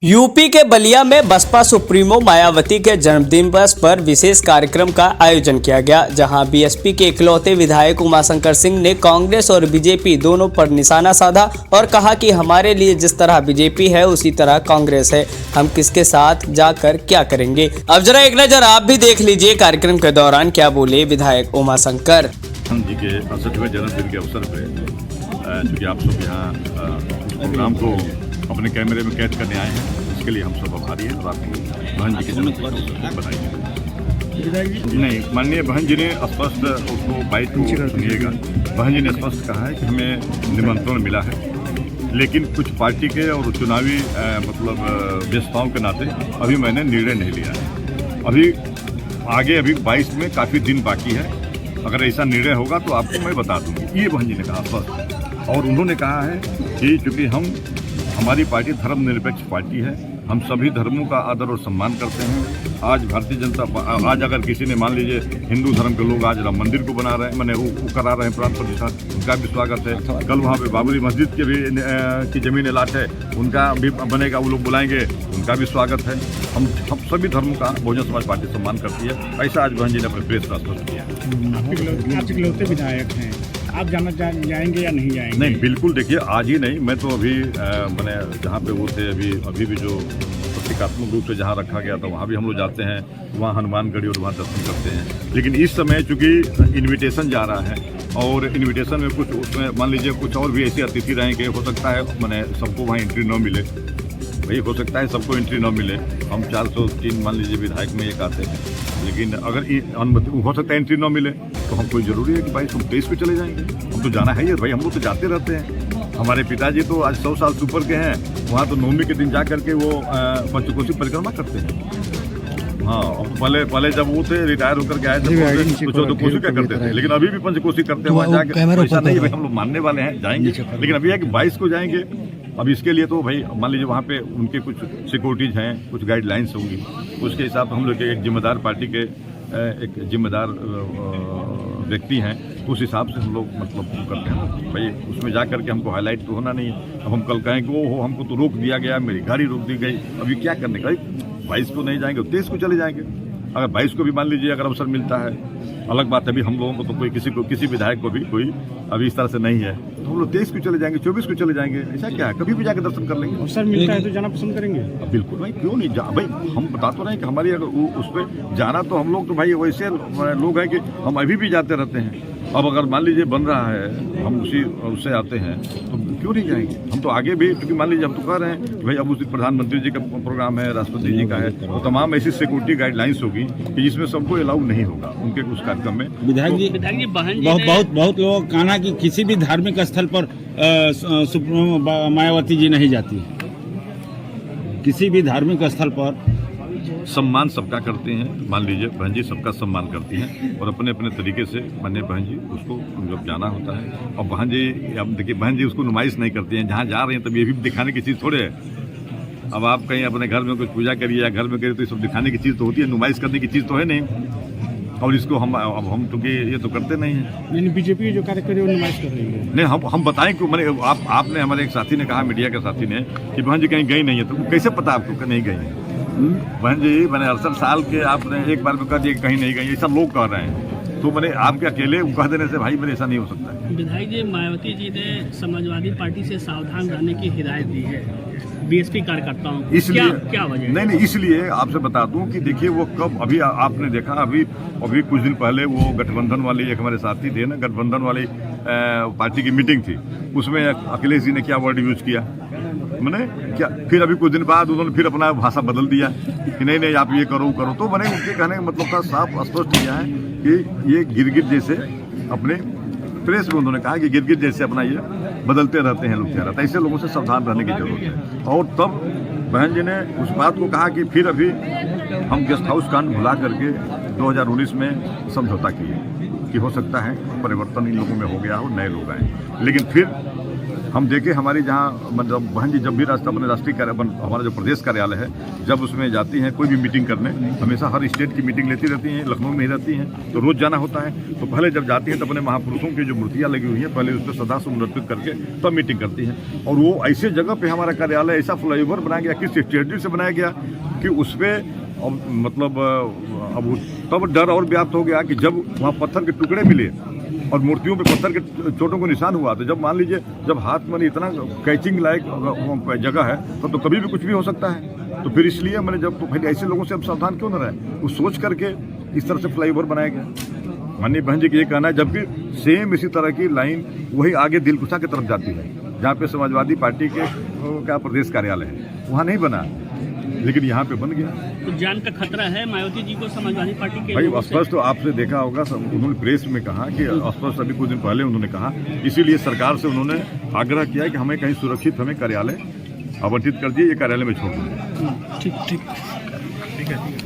UP के बलिया में Baspa supremo Mayawati के जन्मदिन पर विशेष कार्यक्रम का आयोजन किया गया, जहां बीएसपी के इकलौते विधायक उमाशंकर सिंह ने कांग्रेस और बीजेपी दोनों पर निशाना साधा और कहा कि हमारे लिए जिस तरह बीजेपी है उसी तरह कांग्रेस है, हम किसके साथ जाकर क्या करेंगे। अब जरा एक नजर आप भी देख लीजिए कार्यक्रम के दौरान क्या बोले विधायक उमाशंकर जी के 68वें जन्मदिन के अवसर पर चूँकि आप सब यहाँ प्रोग्राम को अपने कैमरे में कैद करने आए हैं, इसके लिए हम सब आभारी हैं और आपको बहन जी के जन्मदिन पर बधाई। नहीं, माननीय बहन जी ने स्पष्ट उसको बाइट को सुनिएगा, बहन जी ने स्पष्ट कहा है कि हमें निमंत्रण मिला है, लेकिन कुछ पार्टी के और चुनावी व्यस्तताओं के नाते अभी मैंने निर्णय नहीं लिया है। अभी आगे 22 में काफ़ी दिन बाकी है, अगर ऐसा निर्णय होगा तो आपको मैं बता दूंगी, ये बहन जी ने कहा स्पष्ट। और उन्होंने कहा है कि चूँकि हमारी पार्टी धर्मनिरपेक्ष पार्टी है, हम सभी धर्मों का आदर और सम्मान करते हैं। आज भारतीय जनता आज अगर किसी ने मान लीजिए हिंदू धर्म के लोग आज राम मंदिर को बना रहे हैं, मैंने वो करा रहे हैं प्राण प्रतिष्ठा, उनका भी स्वागत है। कल वहाँ पे बाबरी मस्जिद के भी की जमीन अलाट है, उनका भी बनेगा, वो लोग बुलाएंगे, उनका भी स्वागत है। हम सभी धर्मों का बहुजन समाज पार्टी सम्मान करती है, ऐसा आज बहन जी ने अपने प्रेस का स्पष्ट किया है। आप इकलौते विधायक हैं, आप जाएंगे या नहीं जाएंगे? नहीं, बिल्कुल, देखिए आज ही नहीं, मैं तो अभी मैंने जहाँ पे वो थे अभी भी जो प्रतीकात्मक रूप से जहाँ रखा गया था वहाँ भी हम लोग जाते हैं, वहाँ हनुमानगढ़ी और वहाँ दर्शन करते हैं। लेकिन इस समय चूँकि इन्विटेशन जा रहा है और इन्विटेशन में कुछ उसमें मान लीजिए कुछ और भी ऐसे अतिथि रहेंगे, हो सकता है मैंने सबको वहाँ एंट्री न मिले, भाई हो सकता है सबको एंट्री न मिले। हम 403 मान लीजिए विधायक में एक आते हैं, लेकिन अगर अनुमति हो सकता है एंट्री न मिले तो हम कोई जरूरी है कि भाई हम 23 पे चले जाएंगे, हम तो जाना है ही भाई, हम लोग तो जाते रहते हैं। हमारे पिताजी तो आज 100 साल से ऊपर के हैं, वहाँ तो नवमी के दिन जा करके वो पंचकोशी परिक्रमा करते हैं। हाँ, पहले जब वो थे रिटायर होकर के आए थे तो 14 कोशी क्या करते थे, लेकिन अभी भी पंचकोशी करते हैं वहाँ जाकर। ऐसा नहीं भाई हम लोग मानने वाले हैं, जाएंगे, लेकिन अभी है कि 22 को जाएंगे। अब इसके लिए तो भाई मान लीजिए वहाँ पे उनके कुछ सिक्योरिटीज हैं, कुछ गाइडलाइंस होंगी, उसके हिसाब से हम लोग एक जिम्मेदार पार्टी के एक जिम्मेदार व्यक्ति हैं, उस हिसाब से हम लोग करते हैं ना भाई। उसमें जा करके हमको हाईलाइट तो होना नहीं है। अब हम कल कहें कि वो हमको तो रोक दिया गया, मेरी गाड़ी रोक दी गई, अभी क्या करने का। 22 को नहीं जाएंगे, 23 को चले जाएंगे। अगर 22 को भी मान लीजिए अगर अवसर मिलता है, अलग बात है, अभी हम लोगों को तो किसी विधायक को भी कोई अभी इस तरह से नहीं है, तो हम लोग 23 को चले जाएंगे, 24 को चले जाएंगे, ऐसा क्या है, कभी भी जाकर दर्शन कर लेंगे। अवसर मिलता है तो जाना पसंद करेंगे। बिल्कुल भाई, क्यों नहीं भाई, हम बता तो रहे हैं कि हमारी अगर उस पर जाना तो हम लोग तो भाई वैसे लोग हैं कि हम अभी भी जाते रहते हैं। अब अगर मान लीजिए बन रहा है, हम उससे आते हैं तो क्यों नहीं जाएंगे। हम तो आगे भी, क्योंकि मान लीजिए हम तो कह रहे हैं कि भाई अब उस प्रधानमंत्री जी का प्रोग्राम है, राष्ट्रपति जी का है, तो तमाम ऐसी सिक्योरिटी गाइडलाइंस होगी कि जिसमें सबको अलाउ नहीं होगा उनके उस कार्यक्रम में। विधायक जी बहुत लोगों का कहना कि किसी भी धार्मिक स्थल पर मायावती जी नहीं जाती, किसी भी धार्मिक स्थल पर सम्मान सबका करते हैं। मान लीजिए बहन जी सबका सम्मान करती हैं और अपने अपने तरीके से माननीय बहन जी उसको जब जाना होता है, और बहन जी अब देखिए बहन जी उसको नुमाइश नहीं करती हैं, जहाँ जा रहे हैं तब ये भी दिखाने की चीज़ थोड़े है। अब आप कहीं अपने घर में कुछ पूजा करिए या घर में करिए तो ये सब दिखाने की चीज़ तो होती है, नुमाइश करने की चीज़ तो है नहीं। और इसको हम क्योंकि ये तो करते नहीं हैं। बीजेपी जो कार्य कर रही है वो नुमाइश कर रही है। नहीं, हम बताएं क्यों। मैंने आपने हमारे एक साथी ने कहा, मीडिया के साथी ने, कि बहन जी कहीं गई नहीं है, तो कैसे पता आपको नहीं गई है? बहन जी मैंने 68 साल के आपने एक बार में कह दिया कहीं नहीं गई, ऐसा लोग कह रहे हैं, तो मैंने आपके अकेले कह देने से भाई मेरे ऐसा नहीं हो सकता है। विधायक जी, मायावती जी ने समाजवादी पार्टी से सावधान रहने की हिदायत दी है बीएसपी कार्यकर्ताओं को, इसलिए क्या वजह? नहीं, इसलिए आपसे बता दूं कि देखिए वो कब, अभी आपने देखा अभी कुछ दिन पहले वो गठबंधन वाली एक हमारे साथी थे ना, गठबंधन वाली पार्टी की मीटिंग थी, उसमें अखिलेश जी ने क्या वर्ड यूज किया, मैंने क्या, फिर अभी कुछ दिन बाद उन्होंने फिर अपना भाषा बदल दिया कि नहीं आप ये करो। तो मैंने उनके कहने का मतलब था साफ स्पष्ट किया है कि ये गिरगिट जैसे अपने प्रेस में उन्होंने कहा कि गिरगिट जैसे अपना ये बदलते रहते हैं लोग चेहरा, तो ऐसे लोगों से सावधान रहने की जरूरत है। और तब बहन जी ने उस बात को कहा कि फिर अभी हम गेस्ट हाउस कांड भुला करके 2019 में समझौता किए कि हो सकता है परिवर्तन इन लोगों में हो गया हो, नए लोग आए, लेकिन फिर हम देखे हमारी जहाँ मतलब बहन जी जब भी अपने राष्ट्रीय हमारा जो प्रदेश कार्यालय है, जब उसमें जाती हैं कोई भी मीटिंग करने, हमेशा हर स्टेट की मीटिंग लेती रहती हैं, लखनऊ में ही रहती हैं, तो रोज़ जाना होता है। तो पहले जब जाती हैं तो अपने महापुरुषों की जो मूर्तियाँ लगी हुई हैं पहले उस पर श्रद्धा समर्पित करके तब मीटिंग करती हैं। और वो ऐसे जगह पे हमारा कार्यालय ऐसा फ्लाईओवर बनाया गया, किस स्ट्रेटजी से बनाया गया कि उस पर मतलब अब तब डर और व्याप्त हो गया कि जब वहाँ पत्थर के टुकड़े मिले और मूर्तियों पे पत्थर के चोटों को निशान हुआ, तो जब मान लीजिए जब हाथ में इतना कैचिंग लायक जगह है तो कभी भी कुछ भी हो सकता है। तो फिर इसलिए मैंने जब तो फिर ऐसे लोगों से अब सावधान क्यों न रहे, वो सोच करके इस तरह से फ्लाईओवर बनाया गया। माननीय बहन जी की ये कहना है, जबकि सेम इसी तरह की लाइन वही आगे दिलकुशा की तरफ जाती है जहाँ पे समाजवादी पार्टी के क्या प्रदेश कार्यालय है, वहाँ नहीं बना, लेकिन यहाँ पे बन गया। तो जान का खतरा है मायावती जी को समाजवादी पार्टी के? भाई स्पष्ट तो आपने देखा होगा, उन्होंने प्रेस में कहा कि स्पष्ट अभी कुछ दिन पहले उन्होंने कहा, इसीलिए सरकार से उन्होंने आग्रह किया कि हमें कहीं सुरक्षित हमें कार्यालय आवंटित कर दिए, ये कार्यालय में छोड़ दीजिए। ठीक है।